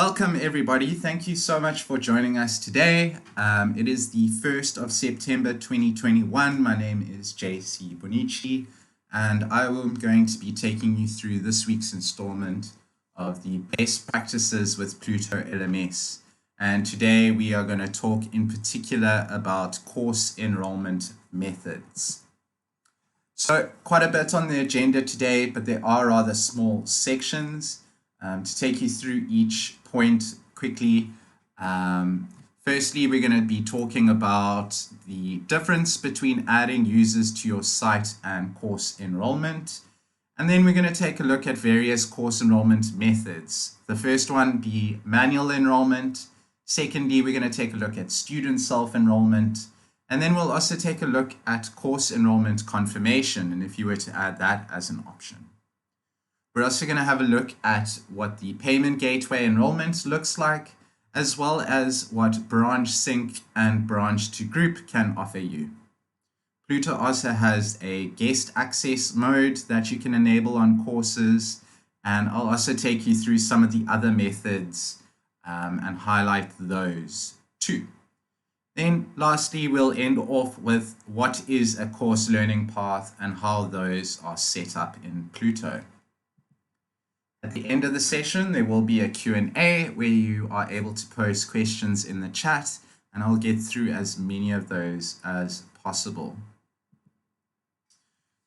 Welcome everybody. Thank you so much for joining us today. It is the 1st of September 2021. My name is JC Bonici and I am going to be taking you through this week's installment of the best practices with Pluto LMS. And today we are going to talk in particular about course enrollment methods. So quite a bit on the agenda today, but there are rather small sections. To take you through each point quickly, firstly, we're going to be talking about the difference between adding users to your site and course enrollment. And then we're going to take a look at various course enrollment methods. The first one be manual enrollment. Secondly, we're going to take a look at student self-enrollment. And then we'll also take a look at course enrollment confirmation, and if you were to add that as an option. We're also going to have a look at what the payment gateway enrollment looks like, as well as what branch sync and branch to group can offer you. Pluto also has a guest access mode that you can enable on courses, and I'll also take you through some of the other methods and highlight those too. Then lastly, we'll end off with what is a course learning path and how those are set up in Pluto. At the end of the session, there will be a Q&A where you are able to post questions in the chat, and I'll get through as many of those as possible.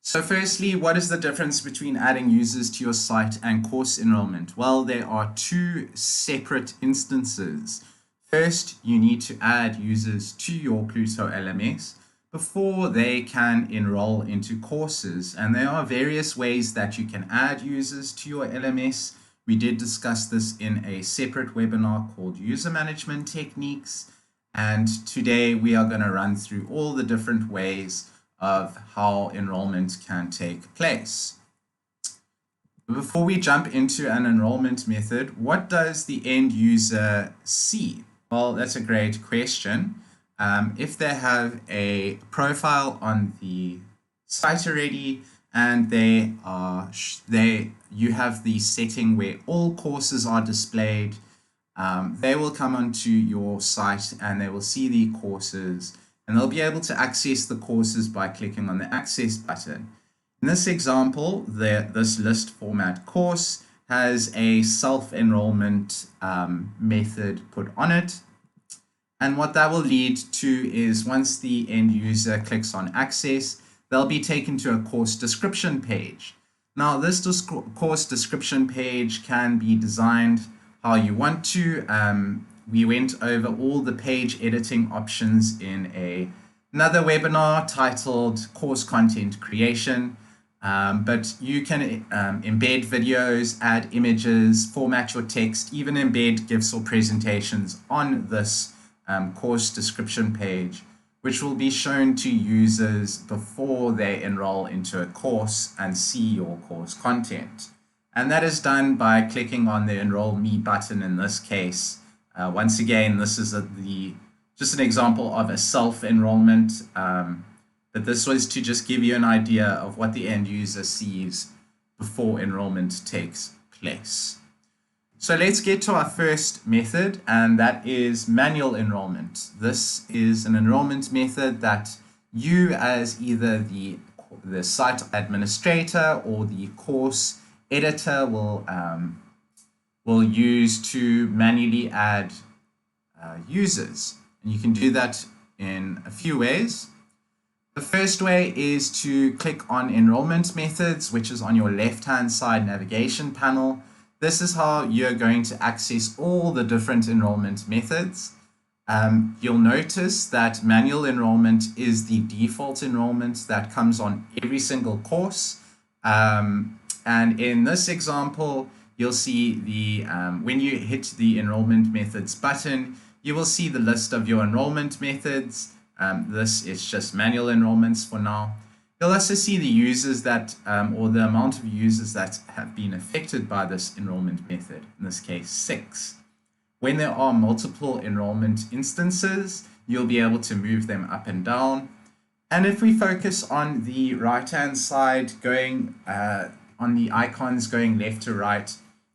So firstly, what is the difference between adding users to your site and course enrollment? Well, there are two separate instances. First, you need to add users to your Pluto LMS before they can enroll into courses. And there are various ways that you can add users to your LMS. We did discuss this in a separate webinar called User Management Techniques. And today we are going to run through all the different ways of how enrollment can take place. Before we jump into an enrollment method, what does the end user see? Well, that's a great question. If they have a profile on the site already and you have the setting where all courses are displayed, they will come onto your site and they will see the courses and they'll be able to access the courses by clicking on the access button. In this example, this list format course has a self-enrollment method put on it. And what that will lead to is once the end user clicks on access, they'll be taken to a course description page. Now, this course description page can be designed how you want to. We went over all the page editing options in another webinar titled Course Content Creation. But you can embed videos, add images, format your text, even embed GIFs or presentations on this course description page, which will be shown to users before they enroll into a course and see your course content. And that is done by clicking on the Enroll Me button in this case. Once again, this is just an example of a self-enrollment, but this was to just give you an idea of what the end user sees before enrollment takes place. So let's get to our first method, and that is manual enrollment. This is an enrollment method that you as either the site administrator or the course editor will use to manually add users. And you can do that in a few ways. The first way is to click on enrollment methods, which is on your left-hand side navigation panel. This is how you're going to access all the different enrollment methods. You'll notice that manual enrollment is the default enrollment that comes on every single course. And in this example, you'll see when you hit the enrollment methods button, you will see the list of your enrollment methods. This is just manual enrollments for now. You'll also see the users that, or the amount of users that have been affected by this enrollment method, in this case 6. When there are multiple enrollment instances, you'll be able to move them up and down. And if we focus on the right-hand side, going on the icons going left to right,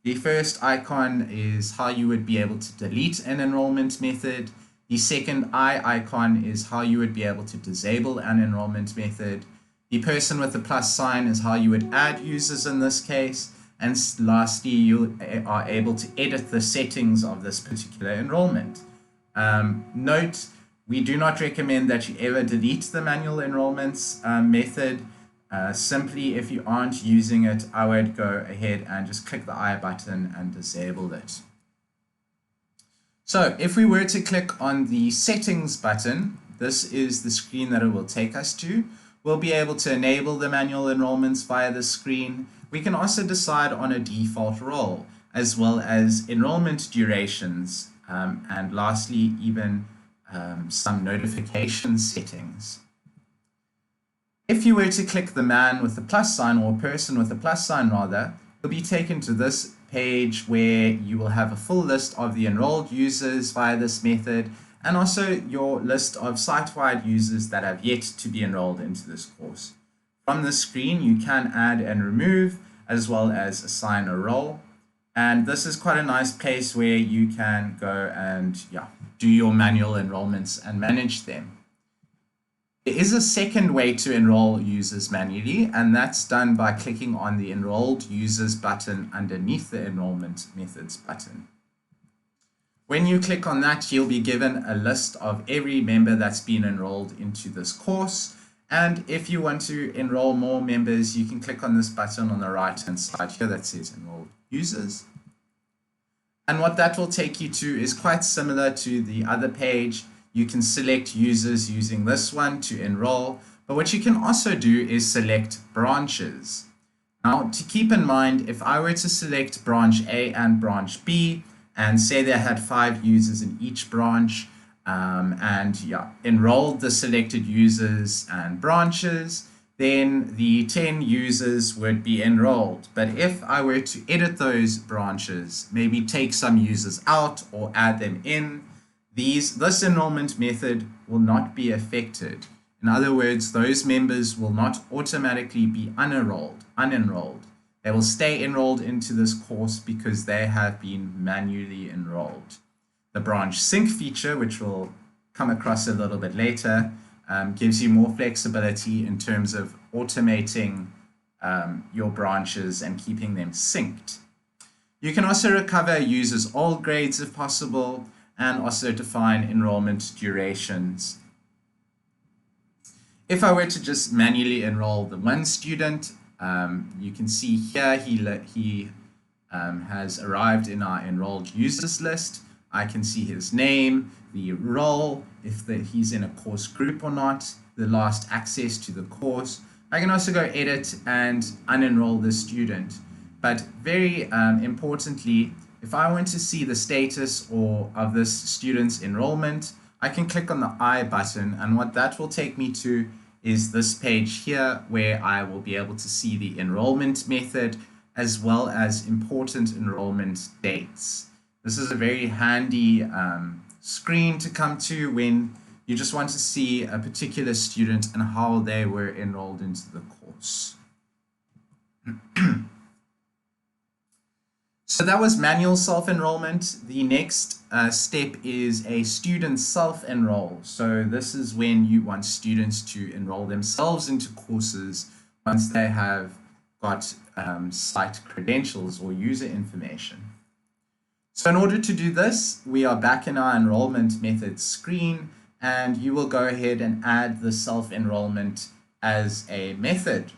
The first icon is how you would be able to delete an enrollment method. The second eye icon is how you would be able to disable an enrollment method. The person with the plus sign is how you would add users in this case. And lastly, you are able to edit the settings of this particular enrollment. Note, we do not recommend that you ever delete the manual enrollments method. Simply, if you aren't using it, I would go ahead and just click the I button and disable it. So if we were to click on the settings button, this is the screen that it will take us to. We'll be able to enable the manual enrollments via the screen. We can also decide on a default role, as well as enrollment durations, and lastly, even some notification settings. If you were to click the man with the plus sign, or person with the plus sign rather, you'll be taken to this page where you will have a full list of the enrolled users via this method, and also your list of site-wide users that have yet to be enrolled into this course. From the screen, you can add and remove, as well as assign a role. And this is quite a nice place where you can go and do your manual enrollments and manage them. There is a second way to enroll users manually, and that's done by clicking on the Enrolled Users button underneath the Enrollment Methods button. When you click on that, you'll be given a list of every member that's been enrolled into this course. And if you want to enroll more members, you can click on this button on the right-hand side here that says Enrolled Users. And what that will take you to is quite similar to the other page. You can select users using this one to enroll, but what you can also do is select branches. Now, to keep in mind, if I were to select branch A and branch B, and say they had 5 users in each branch, enrolled the selected users and branches, then the 10 users would be enrolled. But if I were to edit those branches, maybe take some users out or add them in, this enrollment method will not be affected. In other words, those members will not automatically be unenrolled. They will stay enrolled into this course because they have been manually enrolled. The branch sync feature, which we'll come across a little bit later, gives you more flexibility in terms of automating your branches and keeping them synced. You can also recover users' old grades if possible, and also define enrollment durations. If I were to just manually enroll the one student, you can see here he has arrived in our enrolled users list. I can see his name, the role, if he's in a course group or not, the last access to the course. I can also go edit and unenroll the student. But very importantly, if I want to see the status of this student's enrollment, I can click on the I button, and what that will take me to is this page here where I will be able to see the enrollment method as well as important enrollment dates. This is a very handy screen to come to when you just want to see a particular student and how they were enrolled into the course. So that was manual self-enrollment. The next step is a student self-enroll. So this is when you want students to enroll themselves into courses once they have got site credentials or user information. So in order to do this, we are back in our enrollment methods screen, and you will go ahead and add the self-enrollment as a method.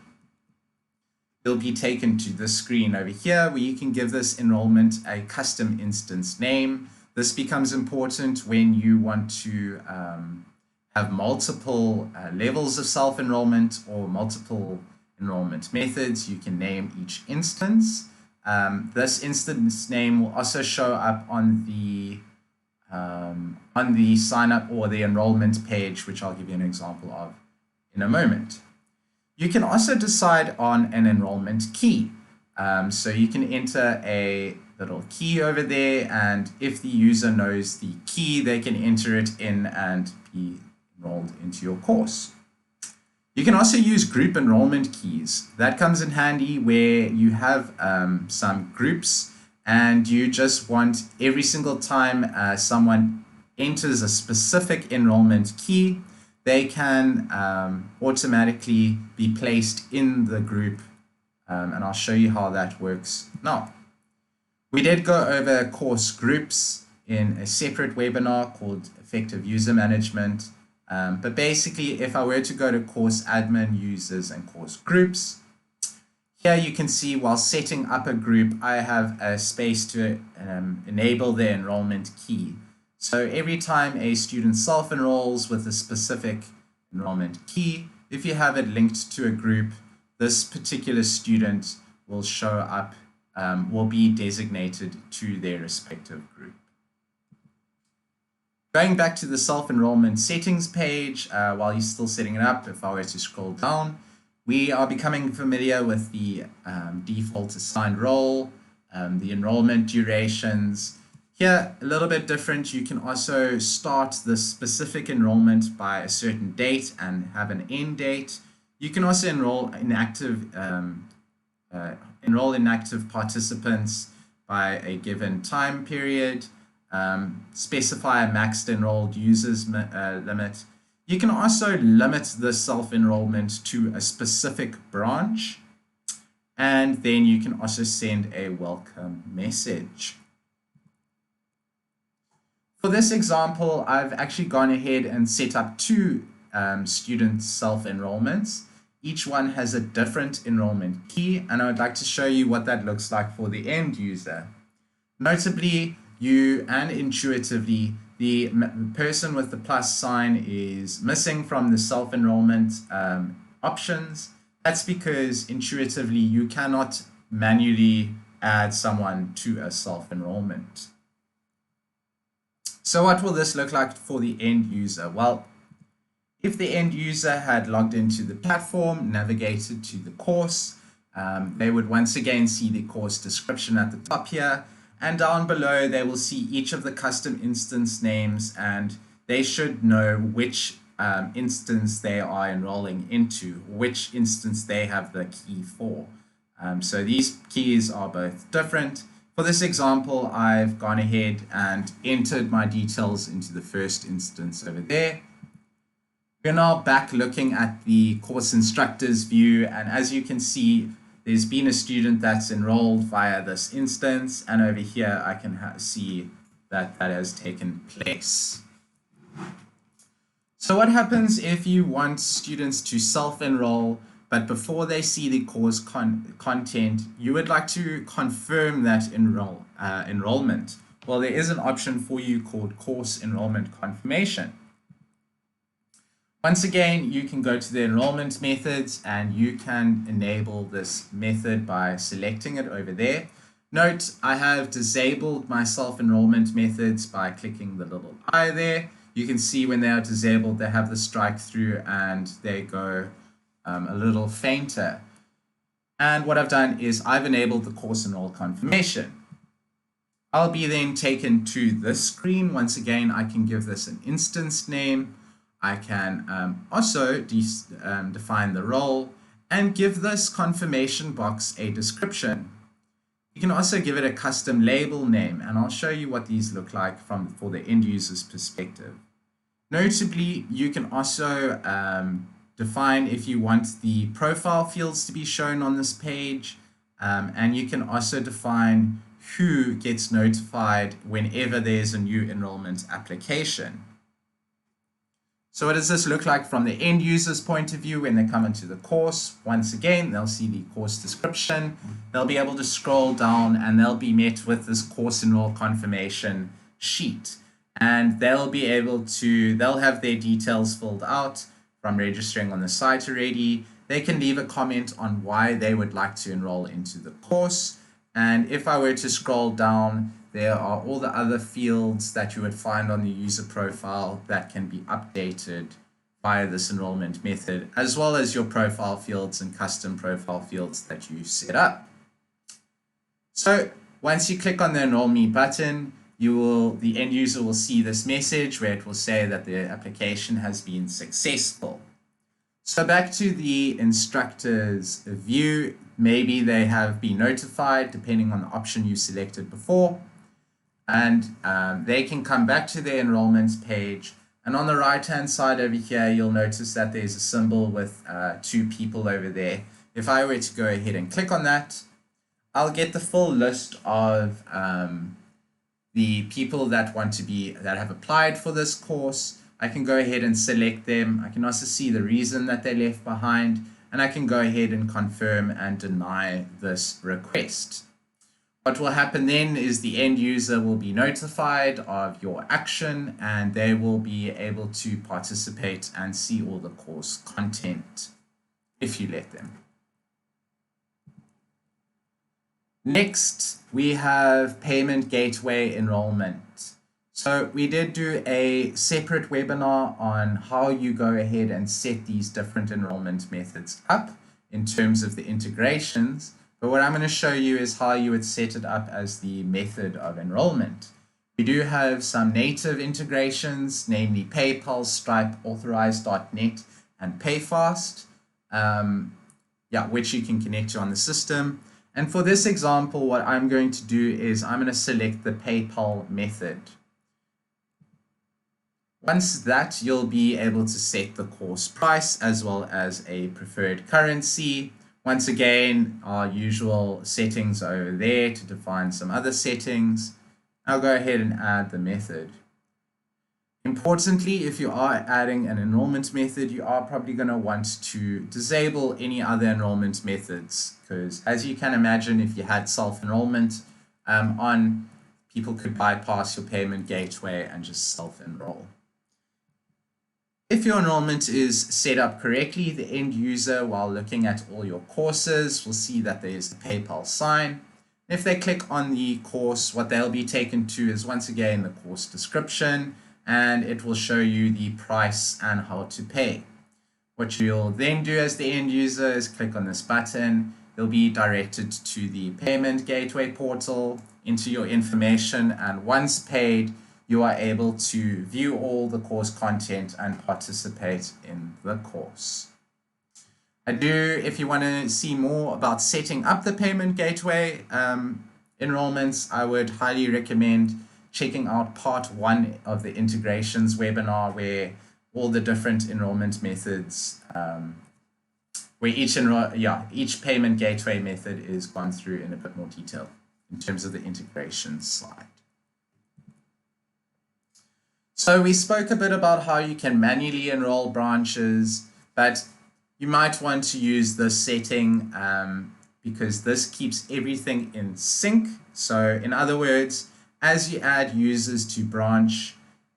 You'll be taken to this screen over here where you can give this enrollment a custom instance name. This becomes important when you want to have multiple levels of self-enrollment or multiple enrollment methods. You can name each instance. This instance name will also show up on the sign up or the enrollment page, which I'll give you an example of in a moment. You can also decide on an enrollment key. So you can enter a little key over there, and if the user knows the key, they can enter it in and be enrolled into your course. You can also use group enrollment keys. That comes in handy where you have some groups and you just want every single time someone enters a specific enrollment key, they can automatically be placed in the group, and I'll show you how that works now. We did go over course groups in a separate webinar called Effective User Management, but basically if I were to go to course admin, users, and course groups, here you can see while setting up a group, I have a space to enable the enrollment key. So every time a student self-enrolls with a specific enrollment key, if you have it linked to a group, this particular student will show up, will be designated to their respective group. Going back to the self-enrollment settings page, while you're still setting it up, if I were to scroll down, we are becoming familiar with the default assigned role, the enrollment durations. Here, a little bit different. You can also start the specific enrollment by a certain date and have an end date. You can also enroll inactive participants by a given time period, specify a maxed enrolled users limit. You can also limit the self-enrollment to a specific branch, and then you can also send a welcome message. For this example, I've actually gone ahead and set up two student self-enrollments. Each one has a different enrollment key, and I would like to show you what that looks like for the end user. Notably, and intuitively, the person with the plus sign is missing from the self-enrollment options. That's because intuitively you cannot manually add someone to a self-enrollment. So what will this look like for the end user? Well, if the end user had logged into the platform, navigated to the course, they would once again see the course description at the top here. And down below, they will see each of the custom instance names, and they should know which instance they are enrolling into, which instance they have the key for. So these keys are both different. For this example, I've gone ahead and entered my details into the first instance over there. We're now back looking at the course instructors view, and as you can see, there's been a student that's enrolled via this instance, and over here I can see that that has taken place. So what happens if you want students to self-enroll, but before they see the course content, you would like to confirm that enrollment? Well, there is an option for you called course enrollment confirmation. Once again, you can go to the enrollment methods and you can enable this method by selecting it over there. Note, I have disabled my self-enrollment methods by clicking the little eye there. You can see when they are disabled, they have the strike through and they go a little fainter. And what I've done is I've enabled the course enroll confirmation. I'll be then taken to this screen. Once again, I can give this an instance name. I can also define the role and give this confirmation box a description. You can also give it a custom label name, and I'll show you what these look like for the end user's perspective. Notably, you can also define if you want the profile fields to be shown on this page, and you can also define who gets notified whenever there's a new enrollment application. So what does this look like from the end user's point of view when they come into the course? Once again, they'll see the course description. They'll be able to scroll down and they'll be met with this course enroll confirmation sheet. And they'll have their details filled out from registering on the site already. They can leave a comment on why they would like to enroll into the course. And if I were to scroll down, there are all the other fields that you would find on the user profile that can be updated via this enrollment method, as well as your profile fields and custom profile fields that you set up. So once you click on the Enroll Me button, the end user will see this message where it will say that the application has been successful. So back to the instructor's view, maybe they have been notified depending on the option you selected before, and they can come back to their enrollments page. And on the right hand side over here, you'll notice that there's a symbol with 2 people over there. If I were to go ahead and click on that, I'll get the full list of the people that have applied for this course. I can go ahead and select them. I can also see the reason that they left behind, and I can go ahead and confirm and deny this request. What will happen then is the end user will be notified of your action, and they will be able to participate and see all the course content if you let them. Next, we have Payment Gateway Enrollment. So we did do a separate webinar on how you go ahead and set these different enrollment methods up in terms of the integrations. But what I'm going to show you is how you would set it up as the method of enrollment. We do have some native integrations, namely PayPal, Stripe, Authorize.net, and PayFast, which you can connect to on the system. And for this example, what I'm going to do is I'm going to select the PayPal method. Once that, you'll be able to set the course price as well as a preferred currency. Once again, our usual settings are over there to define some other settings. I'll go ahead and add the method. Importantly, if you are adding an enrollment method, you are probably going to want to disable any other enrollment methods, because as you can imagine, if you had self-enrollment on, people could bypass your payment gateway and just self-enroll. If your enrollment is set up correctly, the end user, while looking at all your courses, will see that there's the PayPal sign. If they click on the course, what they'll be taken to is once again the course description, and it will show you the price and how to pay. What you'll then do as the end user is click on this button. You'll be directed to the payment gateway portal, into your information, and once paid, you are able to view all the course content and participate in the course. If you want to see more about setting up the payment gateway enrollments, I would highly recommend checking out part 1 of the integrations webinar, where all the different enrollment methods, where each payment gateway method is gone through in a bit more detail in terms of the integration slide. So we spoke a bit about how you can manually enroll branches, but you might want to use this setting because this keeps everything in sync. So in other words, as you add users to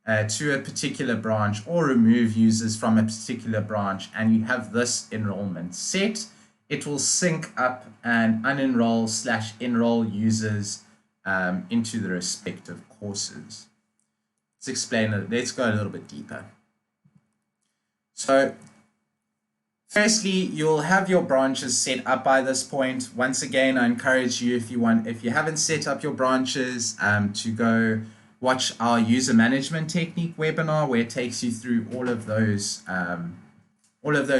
a particular branch, or remove users from a particular branch, and you have this enrollment set, it will sync up and unenroll/enroll users into the respective courses. Let's explain it. Let's go a little bit deeper. So firstly, you'll have your branches set up by this point. Once again, I encourage you, if you haven't set up your branches, to go watch our user management technique webinar, where it takes you through all of those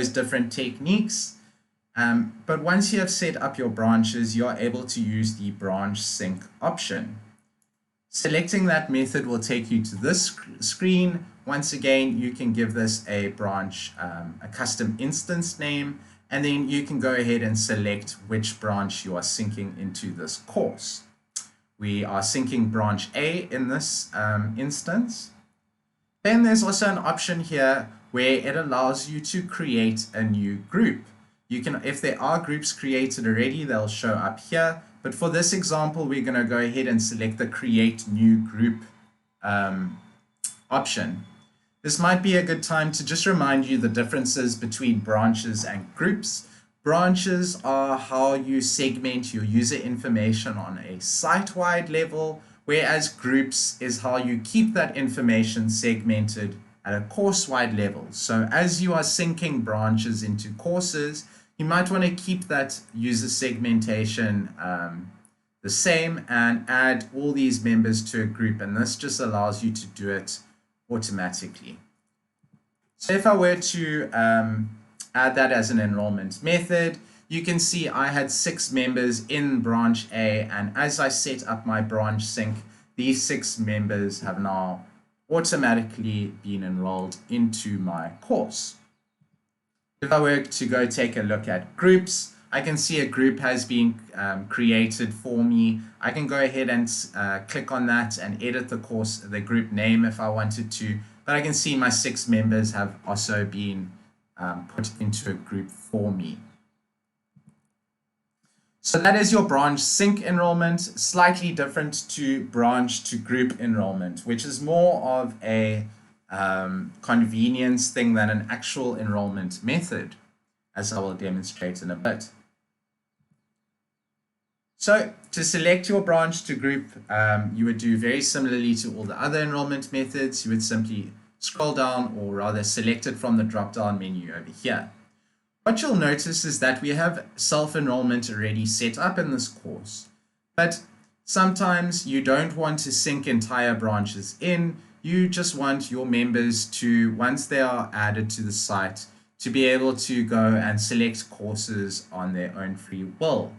different techniques. But once you have set up your branches, you are able to use the branch sync option. Selecting that method will take you to this screen. Once again, you can give this a branch, a custom instance name, and then you can go ahead and select which branch you are syncing into this course. We are syncing branch A in this instance. Then there's also an option here where it allows you to create a new group. If there are groups created already, they'll show up here. But for this example, we're going to go ahead and select the Create New Group option. This might be a good time to just remind you the differences between branches and groups. Branches are how you segment your user information on a site-wide level, whereas groups is how you keep that information segmented at a course-wide level. So as you are syncing branches into courses, you might want to keep that user segmentation the same and add all these members to a group, and this just allows you to do it automatically. So if I were to add that as an enrollment method, you can see I had 6 members in branch A, and as I set up my branch sync, these 6 members have now automatically been enrolled into my course. If I were to go take a look at groups, I can see a group has been created for me. I can go ahead and click on that and edit the group name if I wanted to, but I can see my 6 members have also been put into a group for me. So that is your branch sync enrollment, slightly different to branch to group enrollment, which is more of a convenience thing than an actual enrollment method, as I will demonstrate in a bit. So to select your branch to group, you would do very similarly to all the other enrollment methods. You would simply scroll down, or rather select it from the drop-down menu over here. What you'll notice is that we have self-enrollment already set up in this course, but sometimes you don't want to sync entire branches in. You just want your members to, once they are added to the site, to be able to go and select courses on their own free will.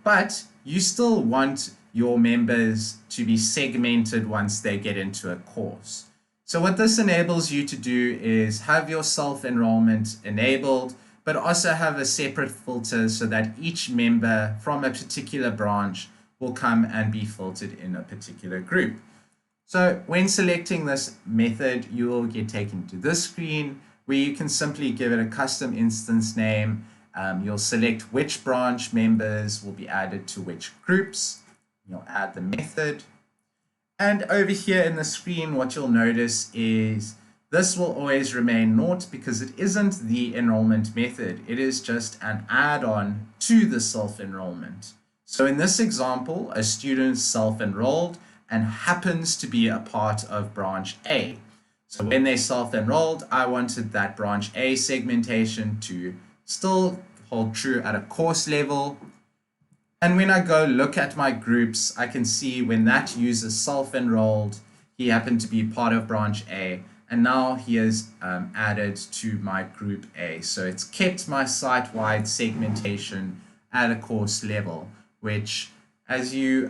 But you still want your members to be segmented once they get into a course. So what this enables you to do is have your self-enrollment enabled, but also have a separate filter so that each member from a particular branch will come and be filtered in a particular group. So when selecting this method, you will get taken to this screen where you can simply give it a custom instance name. You'll select which branch members will be added to which groups. You'll add the method. And over here in the screen, what you'll notice is this will always remain naught because it isn't the enrollment method. It is just an add-on to the self-enrollment. So in this example, a student self-enrolled and happens to be a part of branch A. So when they self-enrolled, I wanted that branch A segmentation to still hold true at a course level. And when I go look at my groups, I can see when that user self-enrolled, he happened to be part of branch A, and now he is added to my group A. So it's kept my site-wide segmentation at a course level, which, as you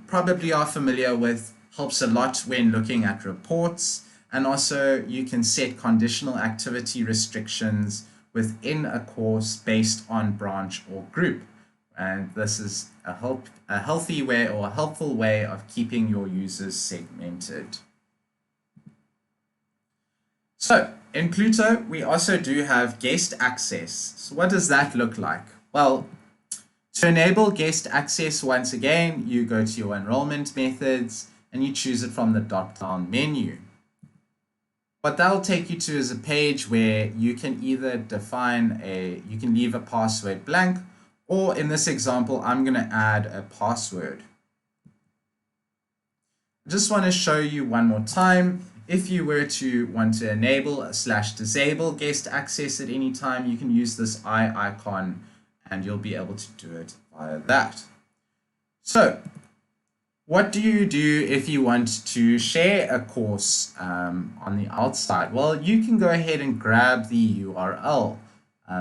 probably are familiar with, helps a lot when looking at reports. And also you can set conditional activity restrictions within a course based on branch or group. And this is a healthy way, or a helpful way, of keeping your users segmented. So in Pluto, we also do have guest access. So what does that look like? Well, to enable guest access, once again, you go to your enrollment methods and you choose it from the drop-down menu. What that'll take you to is a page where you can either you can leave a password blank, or in this example, I'm going to add a password. I just want to show you one more time. If you were to want to enable / disable guest access at any time, you can use this eye icon and you'll be able to do it via that. So what do you do if you want to share a course on the outside? Well, you can go ahead and grab the URL.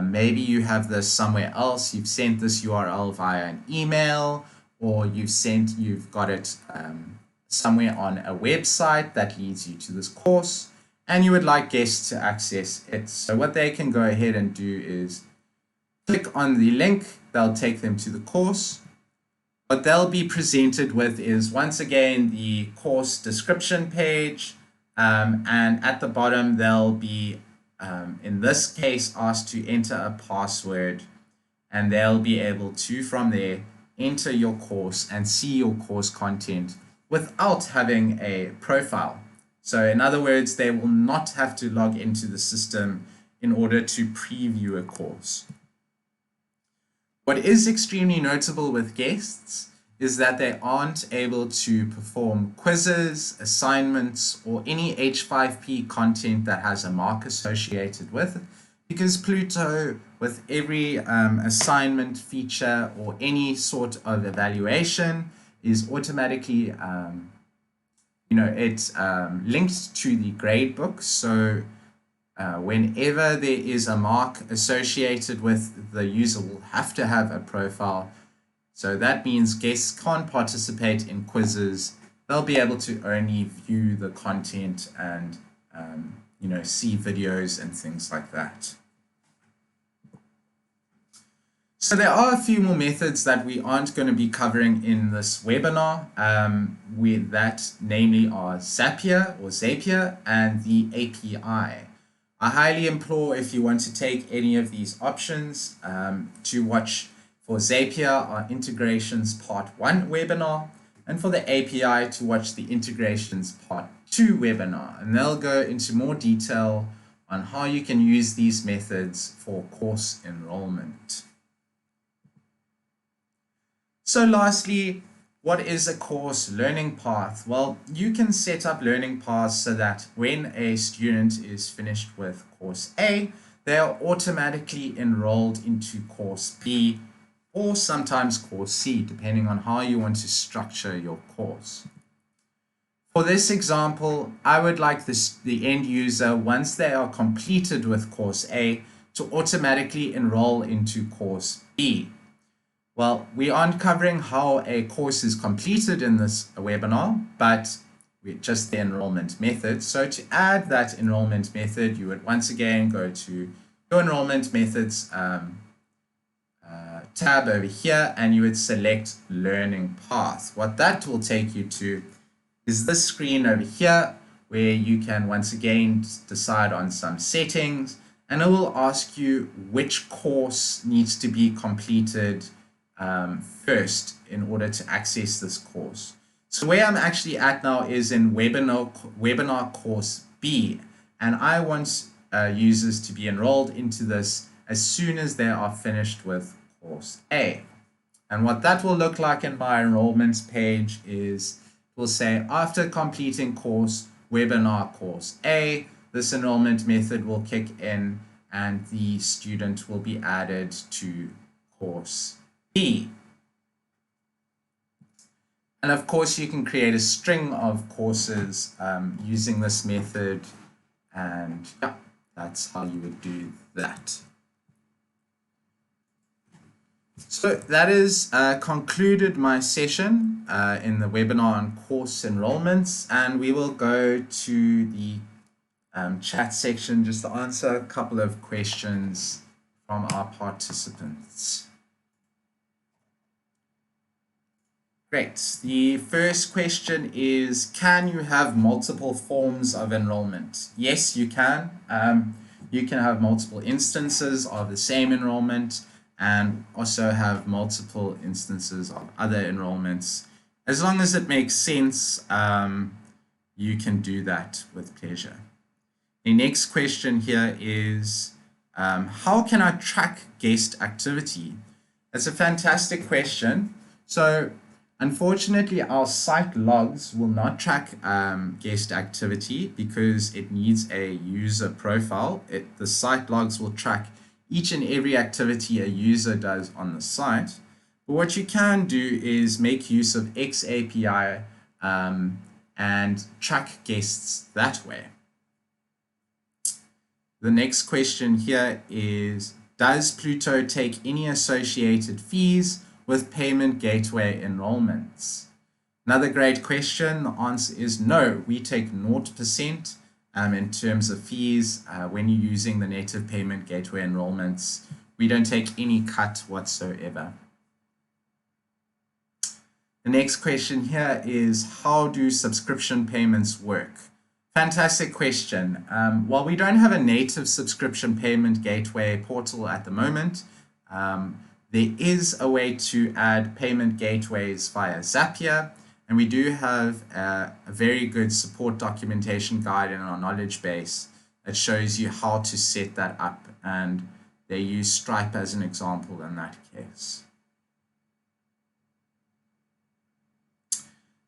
Maybe you have this somewhere else. You've sent this URL via an email, or you've got it somewhere on a website that leads you to this course, and you would like guests to access it. So what they can go ahead and do is click on the link. They'll take them to the course. What they'll be presented with is, once again, the course description page, and at the bottom they'll be in this case asked to enter a password, and they'll be able to from there enter your course and see your course content without having a profile. So in other words, they will not have to log into the system in order to preview a course. What is extremely notable with guests is that they aren't able to perform quizzes, assignments, or any H5P content that has a mark associated with it, because Pluto, with every assignment feature or any sort of evaluation, is automatically it's linked to the gradebook. So Whenever there is a mark associated with the user will have to have a profile. So that means guests can't participate in quizzes. They'll be able to only view the content and see videos and things like that. So there are a few more methods that we aren't going to be covering in this webinar. Namely are Zapier and the API. I highly implore, if you want to take any of these options, to watch for Zapier our Integrations Part 1 webinar, and for the API to watch the Integrations Part 2 webinar. And they'll go into more detail on how you can use these methods for course enrollment. So lastly, what is a course learning path? Well, you can set up learning paths so that when a student is finished with course A, they are automatically enrolled into course B or sometimes course C, depending on how you want to structure your course. For this example, I would like the end user, once they are completed with course A, to automatically enroll into course B. Well, we aren't covering how a course is completed in this webinar, but just the enrollment method. So to add that enrollment method, you would once again go to your enrollment methods tab over here, and you would select learning path. What that will take you to is this screen over here, where you can once again decide on some settings, and it will ask you which course needs to be completed first in order to access this course. So where I'm actually at now is in webinar course B, and I want users to be enrolled into this as soon as they are finished with course A. And what that will look like in my enrollments page is, we'll say after completing webinar course A, this enrollment method will kick in and the student will be added to course B. And of course, you can create a string of courses using this method, and yeah, that's how you would do that. So that is concluded my session in the webinar on course enrollments, and we will go to the chat section just to answer a couple of questions from our participants. Great. The first question is, can you have multiple forms of enrollment? Yes, you can. You can have multiple instances of the same enrollment and also have multiple instances of other enrollments. As long as it makes sense, you can do that with pleasure. The next question here is, how can I track guest activity? That's a fantastic question. So unfortunately, our site logs will not track guest activity because it needs a user profile. The site logs will track each and every activity a user does on the site. But what you can do is make use of XAPI and track guests that way. The next question here is, does Pluto take any associated fees with payment gateway enrollments? Another great question. The answer is no. We take 0% in terms of fees when you're using the native payment gateway enrollments. We don't take any cut whatsoever. The next question here is, how do subscription payments work? Fantastic question. While we don't have a native subscription payment gateway portal at the moment, there is a way to add payment gateways via Zapier, and we do have a very good support documentation guide in our knowledge base that shows you how to set that up, and they use Stripe as an example in that case.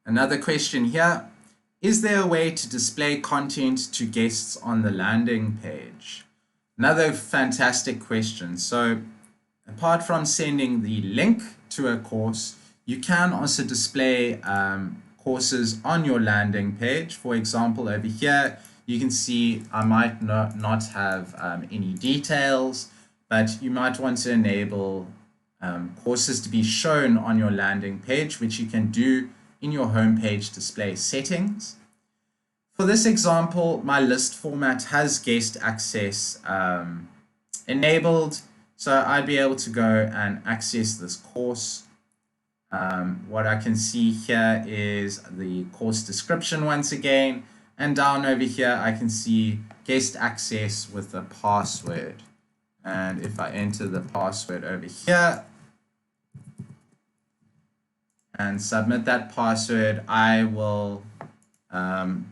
Another question here, is there a way to display content to guests on the landing page? Another fantastic question. So apart from sending the link to a course, you can also display courses on your landing page. For example, over here, you can see I might not have any details, but you might want to enable courses to be shown on your landing page, which you can do in your homepage display settings. For this example, my list format has guest access enabled, so I'd be able to go and access this course. What I can see here is the course description once again, and down over here I can see guest access with the password. And if I enter the password over here and submit that password, I will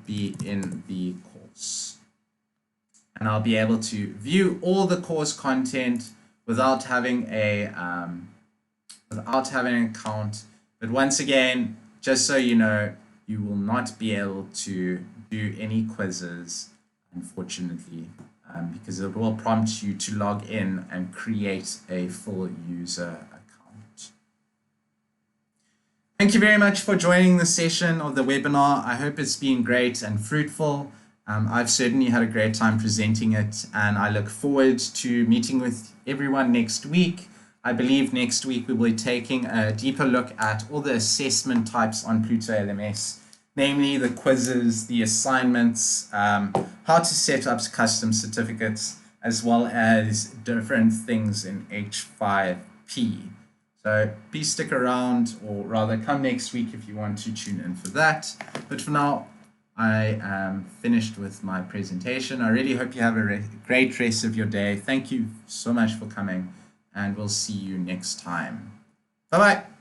be in the course. And I'll be able to view all the course content without having an account. But once again, just so you know, you will not be able to do any quizzes, unfortunately, because it will prompt you to log in and create a full user account. Thank you very much for joining the session of the webinar. I hope it's been great and fruitful. I've certainly had a great time presenting it, and I look forward to meeting with everyone next week. I believe next week we will be taking a deeper look at all the assessment types on Pluto LMS, namely the quizzes, the assignments, how to set up custom certificates, as well as different things in H5P. So please stick around, or rather come next week if you want to tune in for that. But for now, I am finished with my presentation. I really hope you have a great rest of your day. Thank you so much for coming, and we'll see you next time. Bye-bye.